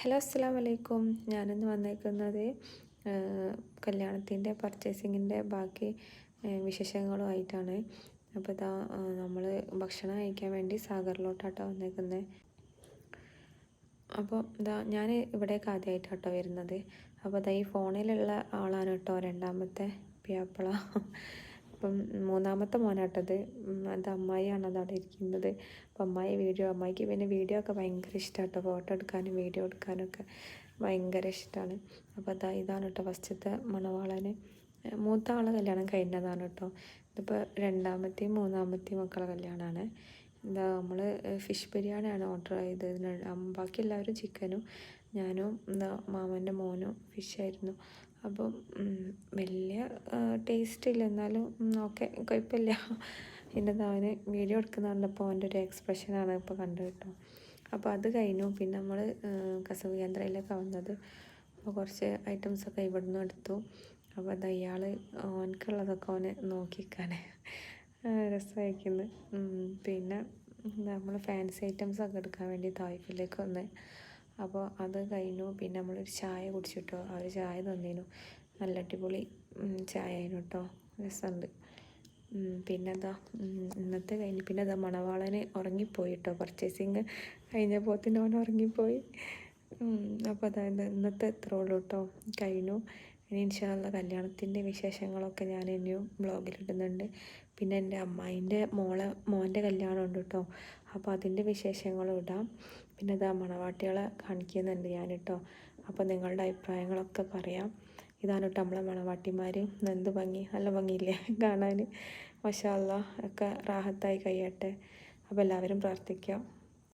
Hello അസ്സലാമു അലൈക്കും. ഞാനിന്ന് വന്നേക്കുന്നത് കല്യാണത്തിൻ്റെ പർച്ചേസിങ്ങിൻ്റെ ബാക്കി വിശേഷങ്ങളുമായിട്ടാണ്. അപ്പോൾ ഇതാ നമ്മൾ ഭക്ഷണം കഴിക്കാൻ വേണ്ടി സാഗറിലോട്ടാട്ടോ വന്നേക്കുന്നത്. അപ്പോൾ ഇതാ ഞാൻ ഇവിടേക്ക് ആദ്യമായിട്ടാട്ടോ വരുന്നത്. അപ്പോൾ ഇതാ ഈ ഫോണിലുള്ള ആളാണ് കേട്ടോ രണ്ടാമത്തെ പിയാപ്പിള. അപ്പം മൂന്നാമത്തെ മോനാട്ടത്. അത് അമ്മായിയാണ് അതവിടെ ഇരിക്കുന്നത്. അപ്പം അമ്മായിക്ക് പിന്നെ വീഡിയോ ഒക്കെ ഭയങ്കര ഇഷ്ടമാണ് കേട്ടോ. ഫോട്ടോ എടുക്കാനും വീഡിയോ എടുക്കാനൊക്കെ ഭയങ്കര ഇഷ്ടമാണ്. അപ്പോൾ ഇതാണ് കേട്ടോ ഫസ്റ്റത്തെ മണവാളന്. മൂത്ത ആളെ കല്യാണം കഴിഞ്ഞതാണ് കേട്ടോ. ഇതിപ്പോൾ രണ്ടാമത്തെയും മൂന്നാമത്തെയും മക്കളെ കല്യാണമാണ്. നമ്മൾ ഫിഷ് ബിരിയാണിയാണ് ഓർഡർ ചെയ്തത്. ബാക്കി എല്ലാവരും ചിക്കനും, ഞാനും മാമൻ്റെ മോനും ഫിഷായിരുന്നു. അപ്പം വലിയ ടേസ്റ്റ് ഇല്ല, എന്നാലും ഓക്കെ, കുഴപ്പമില്ല. പിന്നെ അവന് വീഡിയോ എടുക്കുന്ന കണ്ടപ്പോൾ അവൻ്റെ ഒരു എക്സ്പ്രഷനാണ് ഇപ്പോൾ കണ്ടത് കേട്ടോ. അപ്പോൾ അത് കഴിഞ്ഞു. പിന്നെ നമ്മൾ കസവ് കേന്ദ്രയിലേക്ക് വന്നത്. അപ്പോൾ കുറച്ച് ഐറ്റംസൊക്കെ ഇവിടുന്ന് എടുത്തു. അപ്പോൾ അത് ഇയാൾ ഓനക്കുള്ളതൊക്കെ ഓനെ നോക്കിക്കാനെ രസമായിരിക്കുന്നു. പിന്നെ നമ്മൾ ഫാൻസി ഐറ്റംസൊക്കെ എടുക്കാൻ വേണ്ടി തായ്ഫിലേക്ക് വന്ന്. അപ്പോൾ അത് കഴിഞ്ഞു. പിന്നെ നമ്മളൊരു ചായ കുടിച്ചിട്ടോ. അവർ ചായ തന്നേനു. നല്ല അടിപൊളി ചായ ആയിരുന്നു കേട്ടോ, രസമുണ്ട്. പിന്നെ ഇന്നത്തെ കഴിഞ്ഞ് പിന്നെ മണവാളന് ഉറങ്ങിപ്പോയി കേട്ടോ. പർച്ചേസിങ് കഴിഞ്ഞപ്പോൾ ഓൻ ഉറങ്ങിപ്പോയി. അപ്പോൾ ഇന്നത്തെ എത്ര ഉള്ളൂ കേട്ടോ, കഴിഞ്ഞു. ഇനി ഇൻഷാ അല്ലാഹ് കല്യാണത്തിൻ്റെ വിശേഷങ്ങളൊക്കെ ഞാൻ ഇനിയും ബ്ലോഗിലിടുന്നുണ്ട്. പിന്നെ എൻ്റെ അമ്മായിൻ്റെ മോൻ്റെ കല്യാണം ഉണ്ട് കേട്ടോ. അപ്പോൾ അതിൻ്റെ വിശേഷങ്ങളും ഇടാം. പിന്നെ മണവാട്ടികളെ കാണിക്കുന്നുണ്ട് ഞാൻ കേട്ടോ. അപ്പോൾ നിങ്ങളുടെ അഭിപ്രായങ്ങളൊക്കെ പറയാം. ഇതാണ് കേട്ടോ നമ്മളെ മണവാട്ടിമാർ. എന്ത് ഭംഗി, നല്ല ഭംഗിയില്ലേ കാണാൻ. മാഷാ അല്ലാഹ് ഒക്കെ റാഹത്തായി കഴിയട്ടെ. അപ്പോൾ എല്ലാവരും പ്രാർത്ഥിക്കാം.